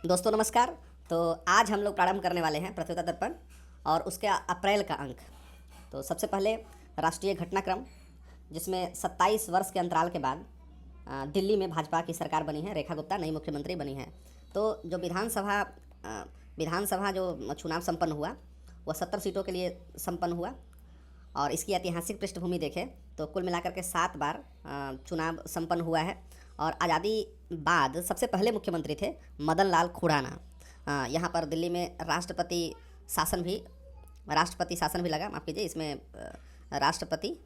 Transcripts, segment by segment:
दोस्तों नमस्कार। तो आज हम लोग प्रारंभ करने वाले हैं प्रतियोगिता दर्पण और उसके अप्रैल का अंक। तो सबसे पहले राष्ट्रीय घटनाक्रम, जिसमें 27 वर्ष के अंतराल के बाद दिल्ली में भाजपा की सरकार बनी है, रेखा गुप्ता नई मुख्यमंत्री बनी है। तो जो विधानसभा जो चुनाव संपन्न हुआ वह 70 सीटों के लिए संपन्न हुआ और इसकी ऐतिहासिक पृष्ठभूमि देखें तो कुल मिलाकर के 7 बार चुनाव संपन्न हुआ है। और आज़ादी बाद सबसे पहले मुख्यमंत्री थे मदन लाल खुराना। यहाँ पर दिल्ली में शासन भी राष्ट्रपति शासन भी लगा, माफ़ कीजिए, इसमें राष्ट्रपति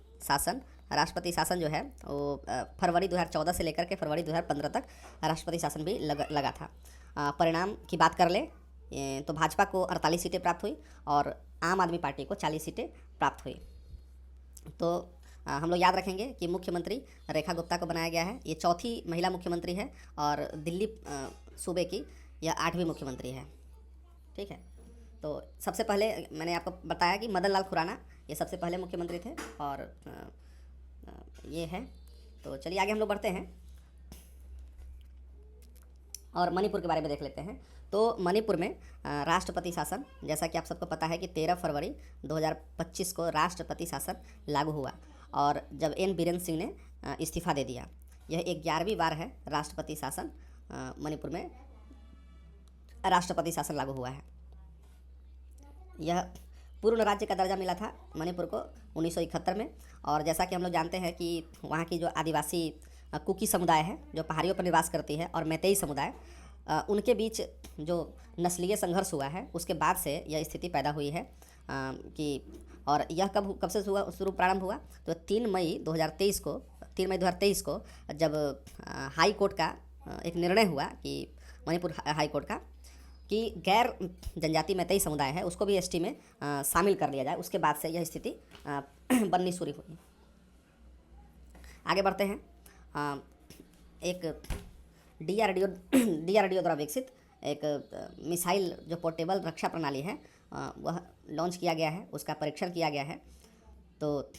शासन जो है वो फरवरी 2014 से लेकर के फरवरी 2015 तक राष्ट्रपति शासन भी लगा था। परिणाम की बात कर ले तो भाजपा को 48 सीटें प्राप्त हुई और आम आदमी पार्टी को 40 सीटें प्राप्त हुई। तो हम लोग याद रखेंगे कि मुख्यमंत्री रेखा गुप्ता को बनाया गया है। ये चौथी महिला मुख्यमंत्री है और दिल्ली सूबे की यह 8वीं मुख्यमंत्री है। ठीक है, तो सबसे पहले मैंने आपको बताया कि मदन लाल खुराना ये सबसे पहले मुख्यमंत्री थे और ये है। तो चलिए आगे हम लोग बढ़ते हैं और मणिपुर के बारे में देख लेते हैं। तो मणिपुर में राष्ट्रपति शासन, जैसा कि आप सबको पता है कि 13 फरवरी 2025 को राष्ट्रपति शासन लागू हुआ और जब एन बीरेन सिंह ने इस्तीफ़ा दे दिया। यह 11वीं बार है राष्ट्रपति शासन मणिपुर में राष्ट्रपति शासन लागू हुआ है। यह पूर्ण राज्य का दर्जा मिला था मणिपुर को 1971 में। और जैसा कि हम लोग जानते हैं कि वहाँ की जो आदिवासी कुकी समुदाय है जो पहाड़ियों पर निवास करती है और मैतेई समुदाय, उनके बीच जो नस्लीय संघर्ष हुआ है उसके बाद से यह स्थिति पैदा हुई है कि और यह कब से शुरू प्रारंभ हुआ तो 3 मई 2023 को जब हाई कोर्ट का एक निर्णय हुआ कि मणिपुर हाई कोर्ट का कि गैर जनजाति मैतेई समुदाय है उसको भी एसटी में शामिल कर लिया जाए, उसके बाद से यह स्थिति बननी शुरू हुई। आगे बढ़ते हैं। एक डीआरडीओ द्वारा विकसित एक मिसाइल जो पोर्टेबल रक्षा प्रणाली है वह लॉन्च किया गया है, उसका परीक्षण किया गया है। तो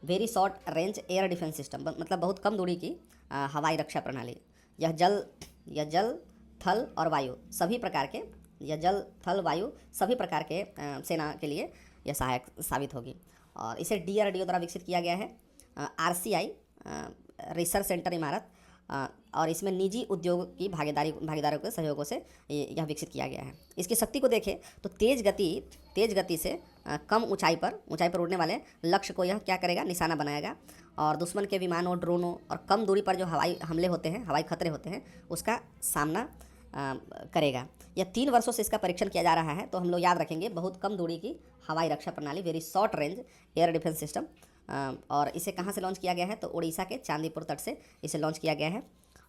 very short range air defence system, मतलब बहुत कम दूरी की हवाई रक्षा प्रणाली। यह जल थल और वायु सभी प्रकार के सेना के लिए यह सहायक साबित होगी और इसे डीआरडीओ द्वारा विकसित किया गया है। आरसीआई रिसर्च सेंटर इमारत और इसमें निजी उद्योग की भागीदारों के सहयोगों से यह विकसित किया गया है। इसकी शक्ति को देखें तो तेज़ गति से कम ऊंचाई पर उड़ने वाले लक्ष्य को यह क्या करेगा, निशाना बनाएगा और दुश्मन के विमानों, ड्रोनों और कम दूरी पर जो हवाई हमले होते हैं, हवाई खतरे होते हैं, उसका सामना करेगा। यह 3 वर्षों से इसका परीक्षण किया जा रहा है। तो हम लोग याद रखेंगे बहुत कम दूरी की हवाई रक्षा प्रणाली, very short range air defence system. और इसे कहाँ से लॉन्च किया गया है तो उड़ीसा के चांदीपुर तट से इसे लॉन्च किया गया है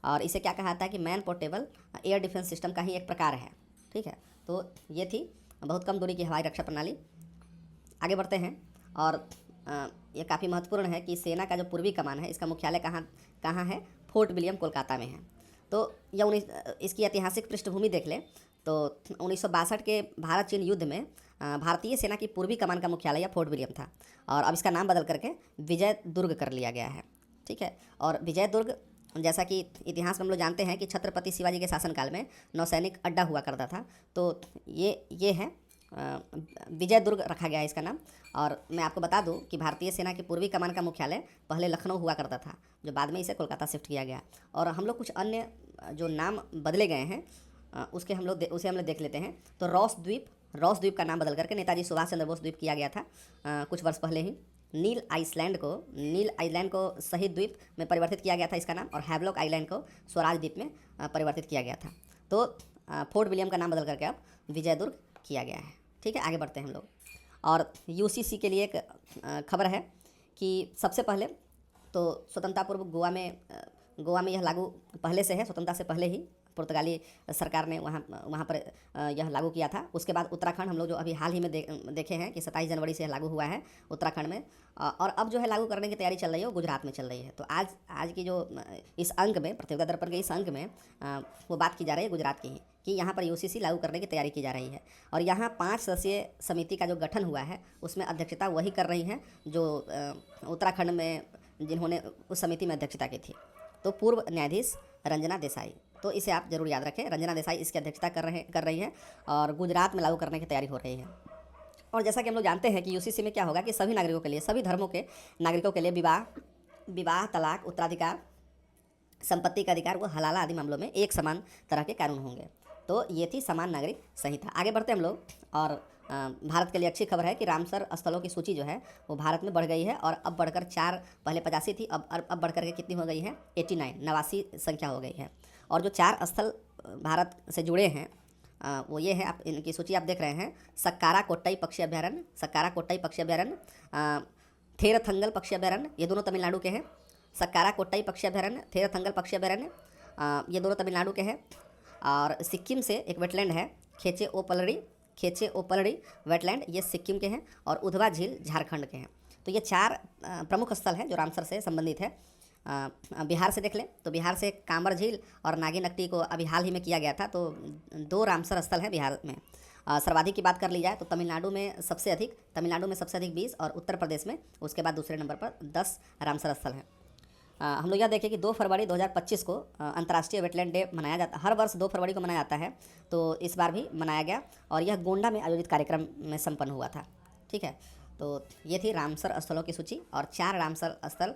और इसे क्या कहा जाता है कि man portable air defence system का ही एक प्रकार है। ठीक है, तो ये थी बहुत कम दूरी की हवाई रक्षा प्रणाली। आगे बढ़ते हैं और ये काफ़ी महत्वपूर्ण है कि सेना का जो पूर्वी कमान है इसका मुख्यालय कहाँ है, फोर्ट विलियम कोलकाता में है। तो यह इसकी ऐतिहासिक पृष्ठभूमि देख लें तो 1962 के भारत चीन युद्ध में भारतीय सेना की पूर्वी कमान का मुख्यालय फोर्ट विलियम था और अब इसका नाम बदल करके विजय दुर्ग कर लिया गया है। ठीक है, और विजय दुर्ग, जैसा कि इतिहास में हम लोग जानते हैं कि छत्रपति शिवाजी के शासनकाल में नौसैनिक अड्डा हुआ करता था। तो ये है विजय दुर्ग रखा गया है इसका नाम। और मैं आपको बता दूं कि भारतीय सेना की पूर्वी कमान का मुख्यालय पहले लखनऊ हुआ करता था, जो बाद में इसे कोलकाता शिफ्ट किया गया। और हम लोग कुछ अन्य जो नाम बदले गए हैं उसे हम लोग देख लेते हैं। तो रॉस द्वीप का नाम बदल करके नेताजी सुभाष चंद्र बोस द्वीप किया गया था कुछ वर्ष पहले ही। नील आइलैंड को शहीद द्वीप में परिवर्तित किया गया था इसका नाम, और हैवलॉक आइलैंड को स्वराज द्वीप में परिवर्तित किया गया था। तो फोर्ट विलियम का नाम बदल करके अब विजय दुर्ग किया गया है। ठीक है, आगे बढ़ते हैं हम लोग। और यूसीसी के लिए एक खबर है कि सबसे पहले तो स्वतंत्रता पूर्व गोवा में यह लागू पहले से है, स्वतंत्रता से पहले ही पुर्तगाली सरकार ने वहाँ पर यह लागू किया था। उसके बाद उत्तराखंड हम लोग जो अभी हाल ही में देखे हैं कि 27 जनवरी से यह लागू हुआ है उत्तराखंड में, और अब जो है लागू करने की तैयारी चल रही है वो गुजरात में चल रही है। तो आज की जो इस अंक में, प्रतियोगिता दर्पण के इस अंक में वो बात की जा रही है गुजरात की ही, कि यहाँ पर यूसीसी लागू करने की तैयारी की जा रही है। और यहाँ 5 सदस्यीय समिति का जो गठन हुआ है उसमें अध्यक्षता वही कर रही हैं जो उत्तराखंड में जिन्होंने उस समिति में अध्यक्षता की थी। तो पूर्व न्यायाधीश रंजना देसाई तो इसे आप जरूर याद रखें। रंजना देसाई इसकी अध्यक्षता कर रही है और गुजरात में लागू करने की तैयारी हो रही है। और जैसा कि हम लोग जानते हैं कि यूसीसी में क्या होगा कि सभी नागरिकों के लिए, सभी धर्मों के नागरिकों के लिए विवाह, तलाक, उत्तराधिकार, संपत्ति का अधिकार, वो हलाला आदि मामलों में एक समान तरह के कानून होंगे। तो ये थी समान नागरिक संहिता। आगे बढ़ते हम लोग। और भारत के लिए अच्छी खबर है कि रामसर स्थलों की सूची जो है वो भारत में बढ़ गई है और अब बढ़कर 4, पहले 85 थी, अब बढ़कर के कितनी हो गई है, 89, 89 संख्या हो गई है। और जो 4 स्थल भारत से जुड़े हैं वो ये है, आप इनकी सूची आप देख रहे हैं। सक्कारा कोट्टई पक्षी अभ्यारण्य, थेरथंगल पक्षी अभ्यारण्य, ये दोनों तमिलनाडु के हैं। सक्कारा कोट्टई पक्षी अभ्यारण्य, थेरथंगल पक्षी अभ्यारण्य, ये दोनों तमिलनाडु के हैं। और सिक्किम से एक वेटलैंड है खेचे ओ पलड़ी वेटलैंड, ये सिक्किम के हैं। और उधवा झील झारखंड के हैं। तो ये 4 प्रमुख स्थल हैं जो रामसर से संबंधित है। बिहार से देख लें तो बिहार से कांवर झील और नागिनट्टी को अभी हाल ही में किया गया था, तो 2 रामसर स्थल हैं बिहार में। सर्वाधिक की बात कर ली जाए तो तमिलनाडु में सबसे अधिक 20 और उत्तर प्रदेश में उसके बाद दूसरे नंबर पर 10 रामसर स्थल हैं। हम लोग यह देखें कि 2 फरवरी 2025 को अंतर्राष्ट्रीय वेटलैंड डे मनाया जाता है। हर वर्ष 2 फरवरी को मनाया जाता है, तो इस बार भी मनाया गया और यह गोंडा में आयोजित कार्यक्रम में संपन्न हुआ था। ठीक है, तो ये थी रामसर स्थलों की सूची। और 4 रामसर स्थल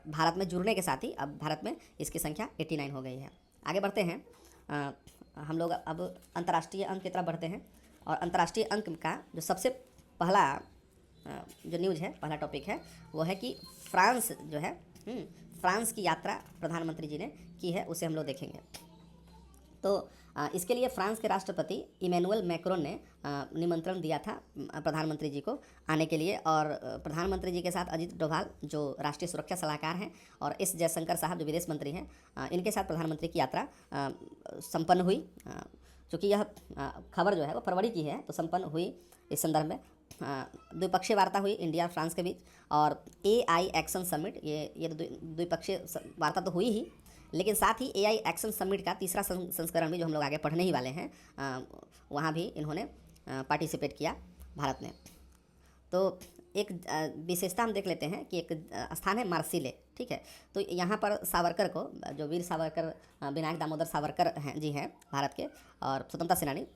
भारत में जुड़ने के साथ ही अब भारत में इसकी संख्या 89 हो गई है। आगे बढ़ते हैं। हम लोग अब अंतर्राष्ट्रीय अंक की तरफ बढ़ते हैं। और अंतर्राष्ट्रीय अंक का जो सबसे पहला जो न्यूज़ है, पहला टॉपिक है, वो है कि फ्रांस जो है, फ्रांस की यात्रा प्रधानमंत्री जी ने की है, उसे हम लोग देखेंगे। तो इसके लिए फ्रांस के राष्ट्रपति इमैनुअल मैक्रोन ने निमंत्रण दिया था प्रधानमंत्री जी को आने के लिए। और प्रधानमंत्री जी के साथ अजीत डोभाल जो राष्ट्रीय सुरक्षा सलाहकार हैं और एस जयशंकर साहब जो विदेश मंत्री हैं, इनके साथ प्रधानमंत्री की यात्रा संपन्न हुई। चूँकि यह खबर जो है वो फरवरी की है, तो संपन्न हुई। इस संदर्भ में द्विपक्षीय वार्ता हुई इंडिया फ्रांस के बीच। और AI एक्शन समिट, ये द्विपक्षीय वार्ता तो हुई ही, लेकिन साथ ही AI एक्शन समिट का तीसरा संस्करण भी जो हम लोग आगे पढ़ने ही वाले हैं, वहाँ भी इन्होंने पार्टिसिपेट किया भारत ने। तो एक विशेषता हम देख लेते हैं कि एक स्थान है मार्सिले। ठीक है, तो यहाँ पर सावरकर को, जो वीर सावरकर विनायक दामोदर सावरकर हैं जी हैं भारत के और स्वतंत्रता सेनानी,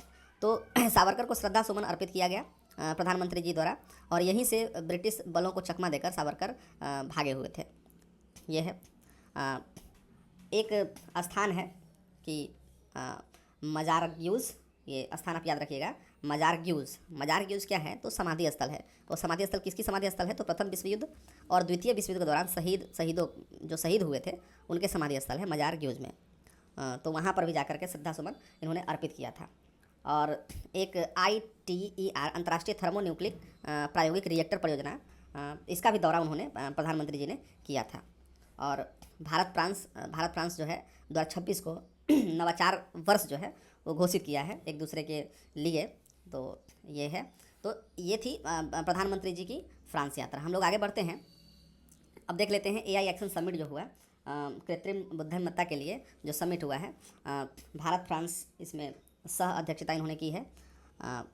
तो सावरकर को श्रद्धा सुमन अर्पित किया गया प्रधानमंत्री जी द्वारा। और यहीं से ब्रिटिश बलों को चकमा देकर सावरकर भागे हुए थे। ये है एक स्थान है कि मजारग्यूज़, ये स्थान आप याद रखिएगा। मजारग्यूज़ क्या है, तो समाधि स्थल है। और समाधि स्थल किसकी समाधि स्थल है, तो प्रथम विश्व युद्ध और द्वितीय विश्व युद्ध के दौरान शहीदों जो शहीद हुए थे उनके समाधि स्थल है मजारग्यूज़ में। तो वहाँ पर भी जाकर के श्रद्धा सुमन इन्होंने अर्पित किया था। और एक ITER अंतर्राष्ट्रीय थर्मोन्यूक्लिक प्रायोगिक रिएक्टर परियोजना, इसका भी दौरा उन्होंने प्रधानमंत्री जी ने किया था। और भारत फ्रांस जो है 2026 को नवाचार वर्ष जो है वो घोषित किया है एक दूसरे के लिए। तो ये है, तो ये थी प्रधानमंत्री जी की फ्रांस यात्रा। हम लोग आगे बढ़ते हैं। अब देख लेते हैं AI एक्शन समिट जो हुआ, कृत्रिम बुद्धिमत्ता के लिए जो समिट हुआ है, भारत फ्रांस इसमें सह अध्यक्षता इन्होंने की है।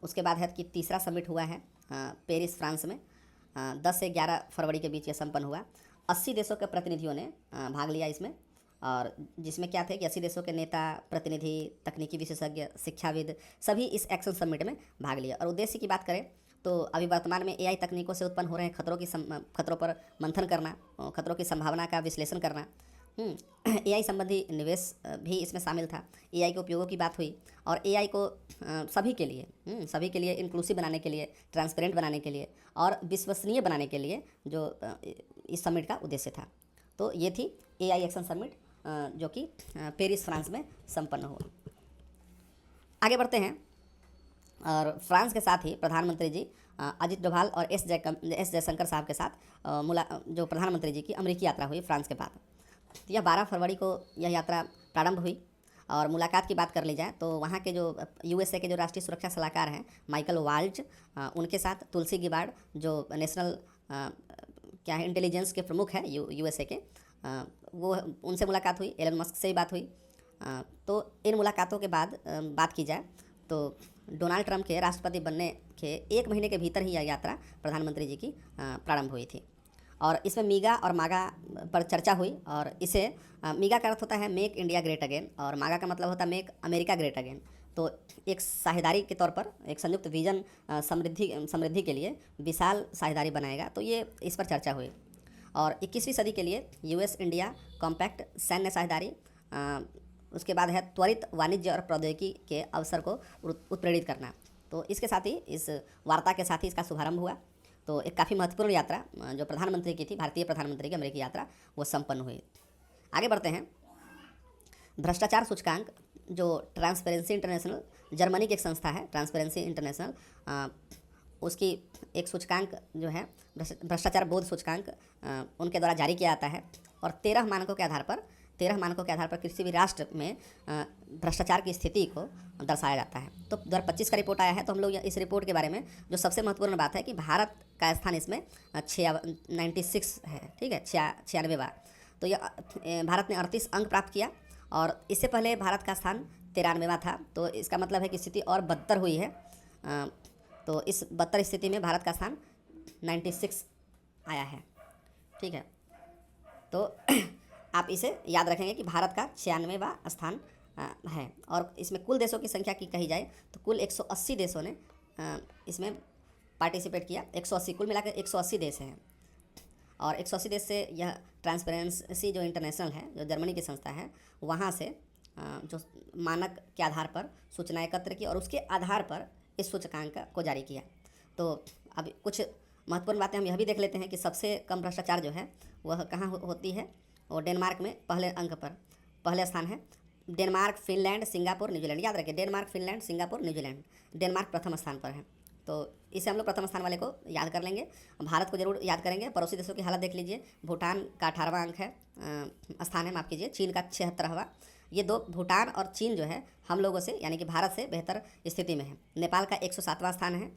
उसके बाद है कि तीसरा समिट हुआ है पेरिस फ्रांस में, 10 से 11 फरवरी के बीच ये संपन्न हुआ। 80 देशों के प्रतिनिधियों ने भाग लिया इसमें। और जिसमें क्या थे कि 80 देशों के नेता, प्रतिनिधि, तकनीकी विशेषज्ञ, शिक्षाविद सभी इस एक्शन समिट में भाग लिया। और उद्देश्य की बात करें तो अभी वर्तमान में AI तकनीकों से उत्पन्न हो रहे हैं खतरों पर मंथन करना, खतरों की संभावना का विश्लेषण करना। AI संबंधी निवेश भी इसमें शामिल था। AI के उपयोगों की बात हुई और AI को सभी के लिए इंक्लूसिव बनाने के लिए, ट्रांसपेरेंट बनाने के लिए और विश्वसनीय बनाने के लिए जो इस समिट का उद्देश्य था। तो ये थी AI एक्शन समिट जो कि पेरिस फ्रांस में संपन्न हुआ। आगे बढ़ते हैं। और फ्रांस के साथ ही प्रधानमंत्री जी अजित डोभाल और एस जयशंकर साहब के साथ जो प्रधानमंत्री जी की अमेरिकी यात्रा हुई फ्रांस के बाद, यह 12 फरवरी को यह यात्रा प्रारंभ हुई। और मुलाकात की बात कर ली जाए तो वहाँ के जो USA के जो राष्ट्रीय सुरक्षा सलाहकार हैं माइकल वाल्ज, उनके साथ तुलसी गिबार्ड जो नेशनल क्या है इंटेलिजेंस के प्रमुख हैं USA के, वो उनसे मुलाकात हुई। एलन मस्क से ही बात हुई। तो इन मुलाकातों के बाद बात की जाए तो डोनाल्ड ट्रंप के राष्ट्रपति बनने के 1 महीने के भीतर ही यह यात्रा प्रधानमंत्री जी की प्रारंभ हुई थी। और इसमें मीगा और मागा पर चर्चा हुई। और इसे मीगा का अर्थ होता है मेक इंडिया ग्रेट अगेन, और मागा का मतलब होता है मेक अमेरिका ग्रेट अगेन। तो एक साझेदारी के तौर पर एक संयुक्त विजन समृद्धि के लिए विशाल साझेदारी बनाएगा। तो ये इस पर चर्चा हुई। और 21वीं सदी के लिए यूएस इंडिया कॉम्पैक्ट, सैन्य साझेदारी, उसके बाद है त्वरित वाणिज्य और प्रौद्योगिकी के अवसर को उत्प्रेरित करना। तो इसके साथ ही, इस वार्ता के साथ ही इसका शुभारंभ हुआ। तो एक काफ़ी महत्वपूर्ण यात्रा जो प्रधानमंत्री की थी, भारतीय प्रधानमंत्री की अमेरिकी यात्रा, वो संपन्न हुई। आगे बढ़ते हैं। भ्रष्टाचार सूचकांक जो ट्रांसपेरेंसी इंटरनेशनल, जर्मनी की एक संस्था है ट्रांसपेरेंसी इंटरनेशनल, उसकी एक सूचकांक जो है भ्रष्टाचार बोध सूचकांक, उनके द्वारा जारी किया जाता है। और 13 मानकों के आधार पर किसी भी राष्ट्र में भ्रष्टाचार की स्थिति को दर्शाया जाता है। तो 2025 का रिपोर्ट आया है। तो हम लोग इस रिपोर्ट के बारे में जो सबसे महत्वपूर्ण बात है कि भारत का स्थान इसमें 96 है, ठीक है, 96वां। तो यह भारत ने 38 अंक प्राप्त किया, और इससे पहले भारत का स्थान 93वां था। तो इसका मतलब है कि स्थिति और बदतर हुई है। तो इस बदतर स्थिति में भारत का स्थान 96 आया है, ठीक है। तो आप इसे याद रखेंगे कि भारत का 96वां स्थान है। और इसमें कुल देशों की संख्या की कही जाए तो कुल 180 देशों ने इसमें पार्टिसिपेट किया। 180 कुल मिलाकर 180 देश हैं। और 180 देश से यह ट्रांसपेरेंसी जो इंटरनेशनल है, जो जर्मनी की संस्था है, वहाँ से जो मानक के आधार पर सूचना एकत्र की और उसके आधार पर इस सूचकांक को जारी किया। तो अब कुछ महत्वपूर्ण बातें हम यह भी देख लेते हैं कि सबसे कम भ्रष्टाचार जो है वह कहाँ होती है। और डेनमार्क में पहले अंक पर पहले स्थान है। डेनमार्क, फिनलैंड, सिंगापुर, न्यूजीलैंड, याद रखिए Denmark, Finland, Singapore, New Zealand. Denmark प्रथम स्थान पर है। तो इसे हम लोग प्रथम स्थान वाले को याद कर लेंगे। भारत को जरूर याद करेंगे। पड़ोसी देशों की हालत देख लीजिए। भूटान का 18वां अंक है, स्थान है, माफ़ कीजिए। चीन का 76वां। ये दो, भूटान और चीन जो है, हम लोगों से यानी कि भारत से बेहतर स्थिति में है। नेपाल का 107वां स्थान है।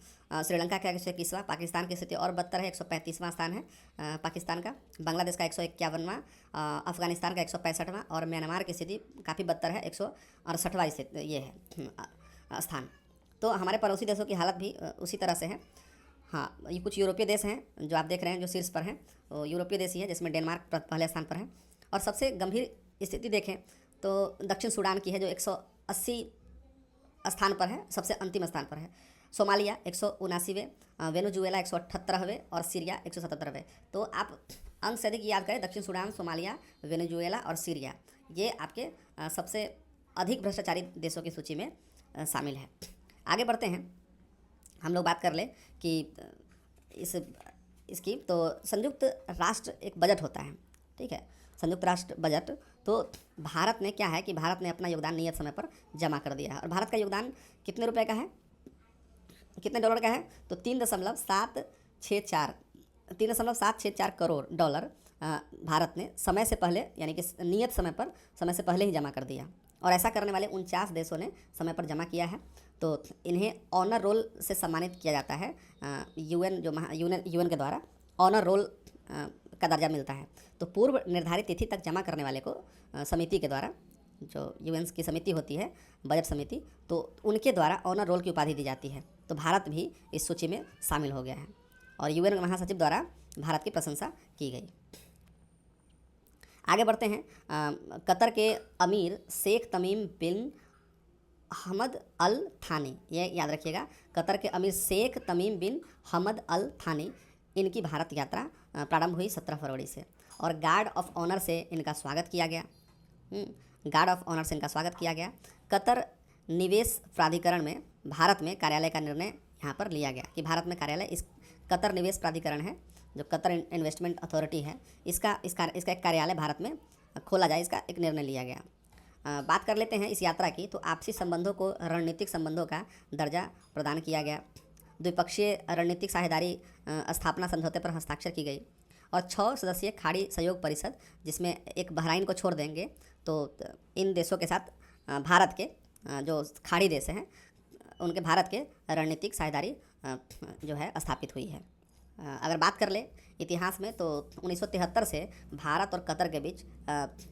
श्रीलंका का 121वां। पाकिस्तान की स्थिति और बदतर है, 135वां स्थान है पाकिस्तान का। बांग्लादेश का 151वां। अफगानिस्तान का 165वां। और म्यांमार की स्थिति काफ़ी बदतर है, 168वां स्थिति ये है स्थान। तो हमारे पड़ोसी देशों की हालत भी उसी तरह से है। हाँ, ये कुछ यूरोपीय देश हैं जो आप देख रहे हैं जो शीर्ष पर हैं, वो यूरोपीय देश ही है, जिसमें डेनमार्क पहले स्थान पर है। और सबसे गंभीर स्थिति देखें तो दक्षिण सूडान की है, जो 180 स्थान पर है, सबसे अंतिम स्थान पर है। सोमालिया 179वें, वेनेजुएला 178वें और सीरिया 177वें। तो आप अंक से अधिक याद करें, दक्षिण सूडान, सोमालिया, वेनेजुएला और सीरिया, ये आपके सबसे अधिक भ्रष्टाचारी देशों की सूची में शामिल है। आगे बढ़ते हैं। हम लोग बात कर ले कि इसकी तो संयुक्त राष्ट्र एक बजट होता है, ठीक है, संयुक्त राष्ट्र बजट। तो भारत ने क्या है कि भारत ने अपना योगदान नियत समय पर जमा कर दिया है। और भारत का योगदान कितने रुपए का है, कितने डॉलर का है? तो 3.764 करोड़ डॉलर भारत ने समय से पहले, यानी कि नियत समय पर, समय से पहले ही जमा कर दिया। और ऐसा करने वाले 49 देशों ने समय पर जमा किया है। तो इन्हें ऑनर रोल से सम्मानित किया जाता है। यूएन के द्वारा ऑनर रोल का दर्जा मिलता है। तो पूर्व निर्धारित तिथि तक जमा करने वाले को समिति के द्वारा, जो यूएन की समिति होती है, बजट समिति, तो उनके द्वारा ऑनर रोल की उपाधि दी जाती है। तो भारत भी इस सूची में शामिल हो गया है और यूएन महासचिव द्वारा भारत की प्रशंसा की गई। आगे बढ़ते हैं। कतर के अमीर शेख तमीम बिन हमद अल थानी, ये याद रखिएगा, कतर के अमीर शेख तमीम बिन हमद अल थानी, इनकी भारत यात्रा प्रारंभ हुई 17 फरवरी से। और गार्ड ऑफ ऑनर से इनका स्वागत किया गया। गार्ड ऑफ ऑनर से इनका स्वागत किया गया। कतर निवेश प्राधिकरण में भारत में कार्यालय का निर्णय यहाँ पर लिया गया कि भारत में कार्यालय, इस कतर निवेश प्राधिकरण है, जो कतर इन्वेस्टमेंट अथॉरिटी है, इसका एक कार्यालय भारत में खोला जाए, इसका एक निर्णय लिया गया। बात कर लेते हैं इस यात्रा की। तो आपसी संबंधों को रणनीतिक संबंधों का दर्जा प्रदान किया गया। द्विपक्षीय रणनीतिक साझेदारी स्थापना समझौते पर हस्ताक्षर की गई। और 6 सदस्यीय खाड़ी सहयोग परिषद, जिसमें एक बहराइन को छोड़ देंगे, तो इन देशों के साथ भारत के जो खाड़ी देश हैं उनके भारत के रणनीतिक साझेदारी जो है स्थापित हुई है। अगर बात कर ले इतिहास में, तो 1973 से भारत और कतर के बीच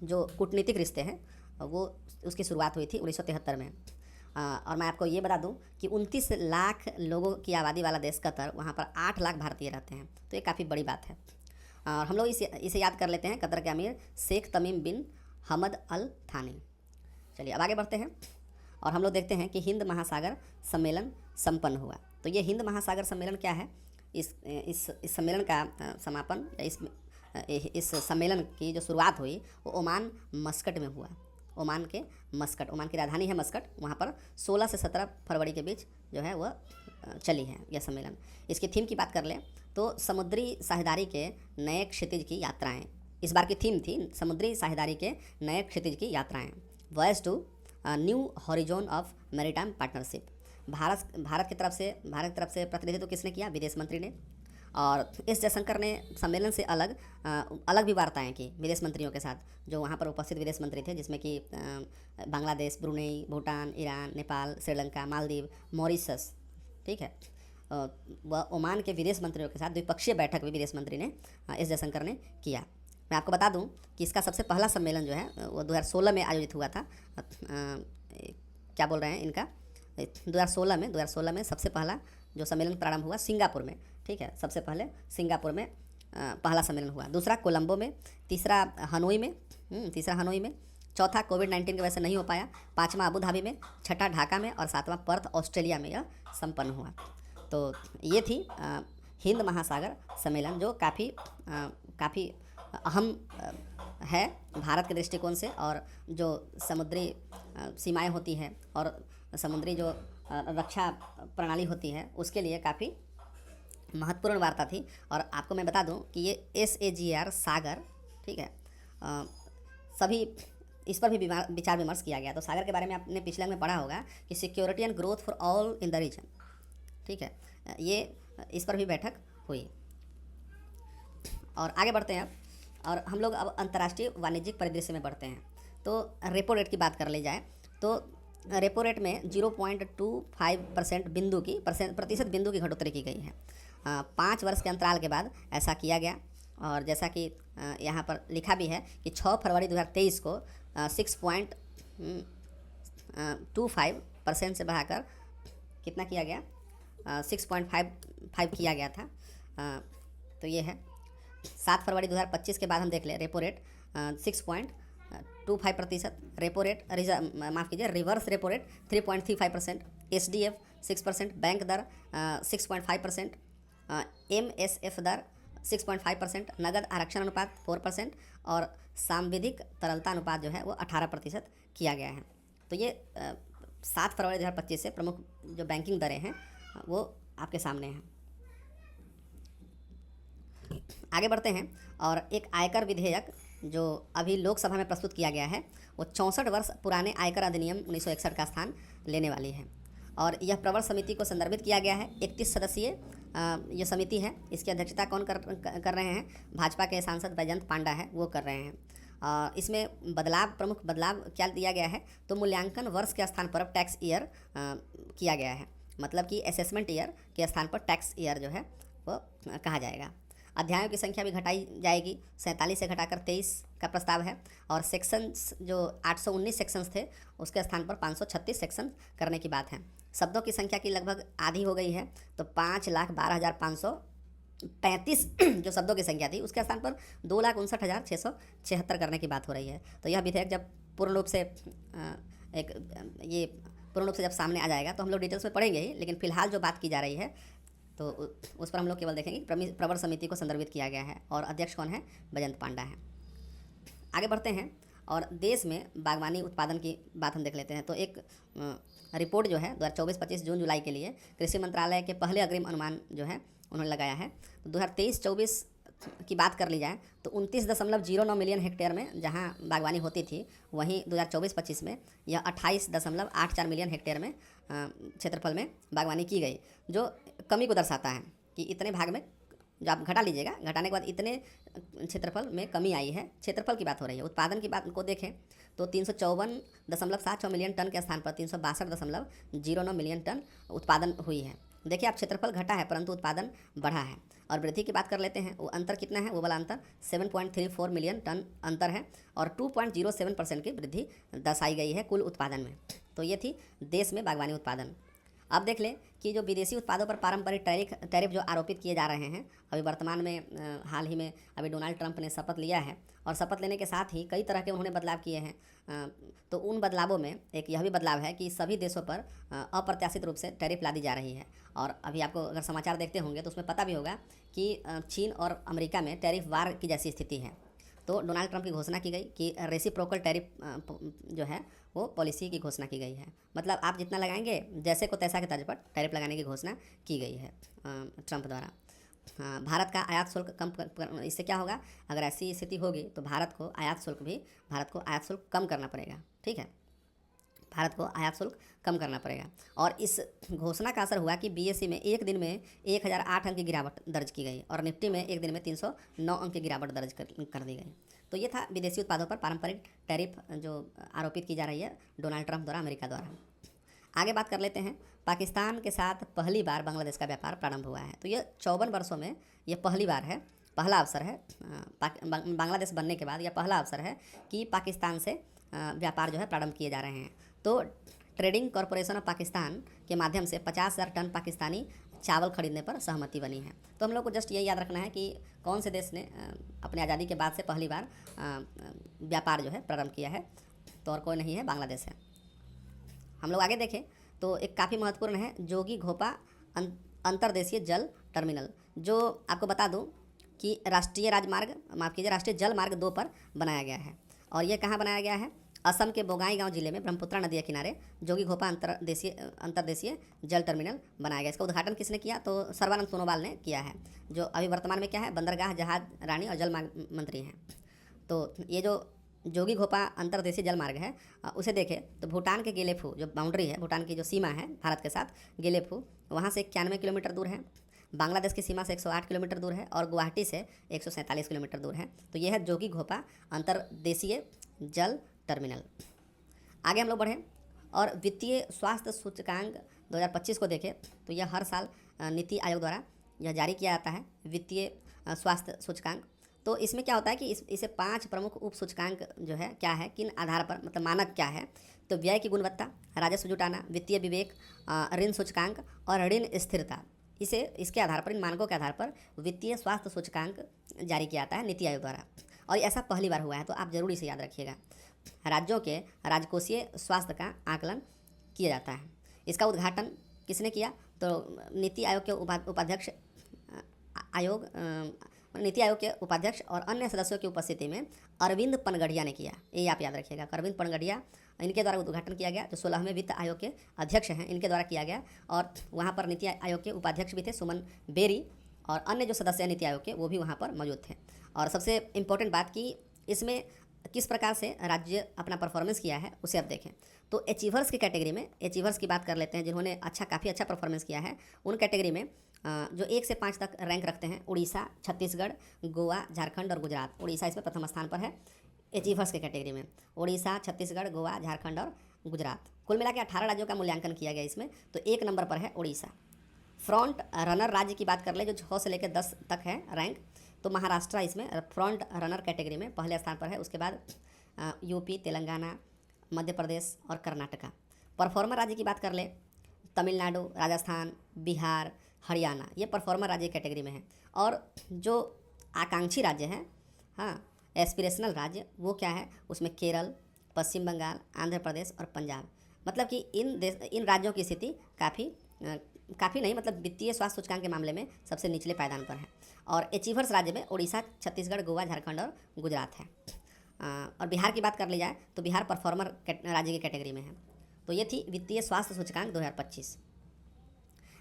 जो कूटनीतिक रिश्ते हैं वो उसकी शुरुआत हुई थी 1973 में। और मैं आपको ये बता दूं कि 29 लाख लोगों की आबादी वाला देश कतर, वहाँ पर 8 लाख भारतीय रहते हैं। तो ये काफ़ी बड़ी बात है। और हम लोग इसे याद कर लेते हैं, कतर के अमीर शेख तमीम बिन हमद अल थानी। चलिए अब आगे बढ़ते हैं और हम लोग देखते हैं कि हिंद महासागर सम्मेलन संपन्न हुआ। तो ये हिंद महासागर सम्मेलन क्या है? इस सम्मेलन का समापन या इस सम्मेलन की जो शुरुआत हुई वो ओमान मस्कट में हुआ। ओमान की राजधानी है मस्कट, वहाँ पर 16 से 17 फरवरी के बीच जो है वह चली है यह सम्मेलन। इसकी थीम की बात कर लें तो समुद्री साझेदारी के नए क्षितिज की यात्राएं। इस बार की थीम थी समुद्री साझेदारी के नए क्षितिज की यात्राएं, voice to new horizon of maritime partnership. Bharat की तरफ से प्रतिनिधित्व किसने किया? विदेश मंत्री ने। और एस जयशंकर ने सम्मेलन से अलग भी वार्ताएं की विदेश मंत्रियों के साथ, जो वहाँ पर उपस्थित विदेश मंत्री थे, जिसमें कि Bangladesh, Brunei, Bhutan, Iran, Nepal, Sri Lanka, Maldives, Mauritius, ठीक है। वह ओमान के विदेश मंत्रियों के साथ द्विपक्षीय बैठक भी विदेश मंत्री ने एस जयशंकर ने किया। मैं आपको बता दूं कि इसका सबसे पहला सम्मेलन जो है वो 2016 में आयोजित हुआ था। क्या बोल रहे हैं इनका 2016 में सबसे पहला जो सम्मेलन प्रारंभ हुआ सिंगापुर में, ठीक है। सबसे पहले सिंगापुर में पहला सम्मेलन हुआ, दूसरा कोलंबो में, तीसरा हनोई में, चौथा कोविड-19 की वजह से नहीं हो पाया, पाँचवा अबू धाबी में, छठा ढाका में और सातवां पर्थ ऑस्ट्रेलिया में यह संपन्न हुआ। तो ये थी हिंद महासागर सम्मेलन, जो काफ़ी अहम है भारत के दृष्टिकोण से, और जो समुद्री सीमाएं होती हैं और समुद्री जो रक्षा प्रणाली होती है उसके लिए काफ़ी महत्वपूर्ण वार्ता थी। और आपको मैं बता दूं कि ये SAGR सागर, ठीक है, सभी इस पर भी विचार विमर्श किया गया। तो सागर के बारे में आपने पिछले में पढ़ा होगा कि security and growth for all in the region, ठीक है, ये इस पर भी बैठक हुई। और आगे बढ़ते हैं और हम लोग अब अंतर्राष्ट्रीय वाणिज्यिक परिदृश्य में बढ़ते हैं। तो रेपो रेट की बात कर ली जाए तो रेपो रेट में 0.25% प्रतिशत बिंदु की घटोत्तरी की गई है 5 वर्ष के अंतराल के बाद ऐसा किया गया। और जैसा कि यहाँ पर लिखा भी है कि 6 फरवरी 2023 को 6.25% से बढ़ाकर कितना किया गया? 6.55 किया गया था। तो ये है 7 फरवरी 2025 के बाद हम देख लें repo rate 6.25%, repo rate reverse repo rate 3.35%, SDF 6%, bank दर 6.5%, MSF दर 6.5%, नगद आरक्षण अनुपात 4% और सांविधिक तरलता अनुपात जो है वो 18% किया गया है। तो ये 7 फरवरी 2025 से प्रमुख जो बैंकिंग दरें हैं वो आपके सामने हैं। आगे बढ़ते हैं और एक आयकर विधेयक जो अभी लोकसभा में प्रस्तुत किया गया है वो 64 वर्ष पुराने आयकर अधिनियम 1961 का स्थान लेने वाली है। और यह प्रवर समिति को संदर्भित किया गया है। 31 सदस्यीय ये समिति है। इसकी अध्यक्षता कौन कर रहे हैं? भाजपा के सांसद बैजयंत पांडा है, वो कर रहे हैं। इसमें प्रमुख बदलाव क्या दिया गया है? तो मूल्यांकन वर्ष के स्थान पर अब टैक्स ईयर किया गया है, मतलब कि असेसमेंट ईयर के स्थान पर टैक्स ईयर जो है वो कहा जाएगा। अध्यायों की संख्या भी घटाई जाएगी, 47 से घटाकर 23 का प्रस्ताव है। और सेक्शंस जो 819 सेक्शंस थे उसके स्थान पर 536 सेक्शन करने की बात है। शब्दों की संख्या की लगभग आधी हो गई है, तो 5,12,535 जो शब्दों की संख्या थी उसके स्थान पर 2,59,676 करने की बात हो रही है। तो यह विधेयक जब पूर्ण रूप से जब सामने आ जाएगा तो हम लोग डिटेल्स में पढ़ेंगे ही, लेकिन फिलहाल जो बात की जा रही है तो उस पर हम लोग केवल देखेंगे। प्रवर समिति को संदर्भित किया गया है और अध्यक्ष कौन है? बैजयंत पांडा है। आगे बढ़ते हैं और देश में बागवानी उत्पादन की बात हम देख लेते हैं। तो एक रिपोर्ट जो है 2024-25 जून जुलाई के लिए कृषि मंत्रालय के पहले अग्रिम अनुमान जो है उन्होंने लगाया है। तो 2023-24 की बात कर ली जाए तो 29.09 मिलियन हेक्टेयर में जहां बागवानी होती थी, वहीं 2024-25 में यह 28.84 मिलियन हेक्टेयर में क्षेत्रफल में बागवानी की गई, जो कमी को दर्शाता है कि इतने भाग में जो आप घटा लीजिएगा, घटाने के बाद इतने क्षेत्रफल में कमी आई है। क्षेत्रफल की बात हो रही है। उत्पादन की बात को देखें तो 354.76 मिलियन टन के स्थान पर 362.09 मिलियन टन उत्पादन हुई है। देखिए आप, क्षेत्रफल घटा है परंतु उत्पादन बढ़ा है। और वृद्धि की बात कर लेते हैं, वो अंतर कितना है? वो वाला अंतर 7.34 मिलियन टन अंतर है और 2.07% की वृद्धि दर्शाई गई है कुल उत्पादन में। तो ये थी देश में बागवानी उत्पादन। अब देख लें कि जो विदेशी उत्पादों पर पारंपरिक टैरिफ जो आरोपित किए जा रहे हैं, अभी वर्तमान में हाल ही में अभी डोनाल्ड ट्रंप ने शपथ लिया है और शपथ लेने के साथ ही कई तरह के उन्होंने बदलाव किए हैं। तो उन बदलावों में एक यह भी बदलाव है कि सभी देशों पर अप्रत्याशित रूप से टैरिफ ला दी जा रही है। और अभी आपको अगर समाचार देखते होंगे तो उसमें पता भी होगा कि चीन और अमेरिका में टैरिफ वार की जैसी स्थिति है। तो डोनाल्ड ट्रंप की घोषणा की गई कि रेसिप्रोकल टैरिफ जो है वो पॉलिसी की घोषणा की गई है। मतलब आप जितना लगाएंगे जैसे को तैसा के तर्ज पर टैरिफ लगाने की घोषणा की गई है ट्रंप द्वारा। भारत का आयात शुल्क कम इससे क्या होगा, अगर ऐसी स्थिति होगी तो भारत को आयात शुल्क कम करना पड़ेगा। ठीक है, भारत को आयात शुल्क कम करना पड़ेगा। और इस घोषणा का असर हुआ कि बीएसई में एक दिन में 1008 अंक की गिरावट दर्ज की गई और निफ्टी में एक दिन में 309 अंक की गिरावट दर्ज कर दी गई। तो ये था विदेशी उत्पादों पर पारंपरिक टैरिफ जो आरोपित की जा रही है डोनाल्ड ट्रंप द्वारा, अमेरिका द्वारा। आगे बात कर लेते हैं, पाकिस्तान के साथ पहली बार बांग्लादेश का व्यापार प्रारंभ हुआ है। तो ये 54 वर्षों में ये पहली बार है, पहला अवसर है बांग्लादेश बनने के बाद यह पहला अवसर है कि पाकिस्तान से व्यापार जो है प्रारंभ किए जा रहे हैं। तो ट्रेडिंग कॉरपोरेशन ऑफ पाकिस्तान के माध्यम से 50,000 टन पाकिस्तानी चावल खरीदने पर सहमति बनी है। तो हम लोग को जस्ट ये याद रखना है कि कौन से देश ने अपने आज़ादी के बाद से पहली बार व्यापार जो है प्रारंभ किया है, तो और कोई नहीं है, बांग्लादेश है। हम लोग आगे देखें तो एक काफ़ी महत्वपूर्ण है जोगी घोपा अंतर्देशीय जल टर्मिनल, जो आपको बता दूं कि राष्ट्रीय जल मार्ग 2 पर बनाया गया है। और ये कहाँ बनाया गया है, असम के बोगाईगांव जिले में ब्रह्मपुत्रा नदी के किनारे जोगी घोपा अंतर्देशीय जल टर्मिनल बनाया गया। इसका उद्घाटन किसने किया, तो सर्बानंद सोनोवाल ने किया है, जो अभी वर्तमान में क्या है, बंदरगाह, जहाज रानी और जल मंत्री हैं। तो ये जो जोगी घोपा अंतर्देशीय जल मार्ग है उसे देखें तो भूटान के गेलेफू जो बाउंड्री है, भूटान की जो सीमा है भारत के साथ, गेलेफू वहाँ से 91 किलोमीटर दूर है, बांग्लादेश की सीमा से 108 किलोमीटर दूर है और गुवाहाटी से 147 किलोमीटर दूर है। तो यह है जोगी घोपा अंतर्देशीय जल टर्मिनल। आगे हम लोग बढ़ें और वित्तीय स्वास्थ्य सूचकांक 2025 को देखें तो यह हर साल नीति आयोग द्वारा यह जारी किया जाता है, वित्तीय स्वास्थ्य सूचकांक। तो इसमें क्या होता है कि इसे 5 प्रमुख उप सूचकांक जो है क्या है, किन आधार पर, मतलब मानक क्या है, तो व्यय की गुणवत्ता, राजस्व जुटाना, वित्तीय विवेक, ऋण सूचकांक और ऋण स्थिरता। इसके आधार पर, इन मानकों के आधार पर वित्तीय स्वास्थ्य सूचकांक जारी किया जाता है नीति आयोग द्वारा। और ऐसा पहली बार हुआ है, तो आप जरूरी से याद रखिएगा। राज्यों के राजकोषीय स्वास्थ्य का आकलन किया जाता है। इसका उद्घाटन किसने किया, तो नीति आयोग के उपाध्यक्ष और अन्य सदस्यों की उपस्थिति में अरविंद पनगढ़िया ने किया। ये आप याद रखिएगा, अरविंद पनगढ़िया, इनके द्वारा उद्घाटन किया गया। जो 16वें वित्त आयोग के अध्यक्ष हैं, इनके द्वारा किया गया। और वहाँ पर नीति आयोग के उपाध्यक्ष भी थे सुमन बेरी, और अन्य जो सदस्य हैं नीति आयोग के वो भी वहाँ पर मौजूद थे। और सबसे इम्पोर्टेंट बात कि इसमें किस प्रकार से राज्य अपना परफॉर्मेंस किया है उसे अब देखें। तो अचीवर्स की कैटेगरी में, अचीवर्स की बात कर लेते हैं, जिन्होंने काफ़ी अच्छा परफॉर्मेंस किया है, उन कैटेगरी में जो 1 से 5 तक रैंक रखते हैं, उड़ीसा, छत्तीसगढ़, गोवा, झारखंड और गुजरात। उड़ीसा इसमें प्रथम स्थान पर है अचीवर्स की कैटेगरी में, उड़ीसा, छत्तीसगढ़, गोवा, झारखंड और गुजरात। कुल मिला के 18 राज्यों का मूल्यांकन किया गया इसमें, तो 1 नंबर पर है उड़ीसा। फ्रंट रनर राज्य की बात कर ले, जो 6 से लेकर 10 तक है रैंक, तो महाराष्ट्र इसमें फ्रंट रनर कैटेगरी में पहले स्थान पर है। उसके बाद यूपी, तेलंगाना, मध्य प्रदेश और कर्नाटका। परफॉर्मर राज्य की बात कर ले, तमिलनाडु, राजस्थान, बिहार, हरियाणा, ये परफॉर्मर राज्य कैटेगरी में है। और जो आकांक्षी राज्य हैं, हाँ, एस्पिरेशनल राज्य, वो क्या है, उसमें केरल, पश्चिम बंगाल, आंध्र प्रदेश और पंजाब। मतलब कि इन राज्यों की स्थिति काफ़ी नहीं, मतलब वित्तीय स्वास्थ्य सूचकांक के मामले में सबसे निचले पायदान पर है। और अचीवर्स राज्य में उड़ीसा, छत्तीसगढ़, गोवा, झारखंड और गुजरात है। और बिहार की बात कर ली जाए तो बिहार परफॉर्मर राज्य की कैटेगरी में है। तो ये थी वित्तीय स्वास्थ्य सूचकांक 2025।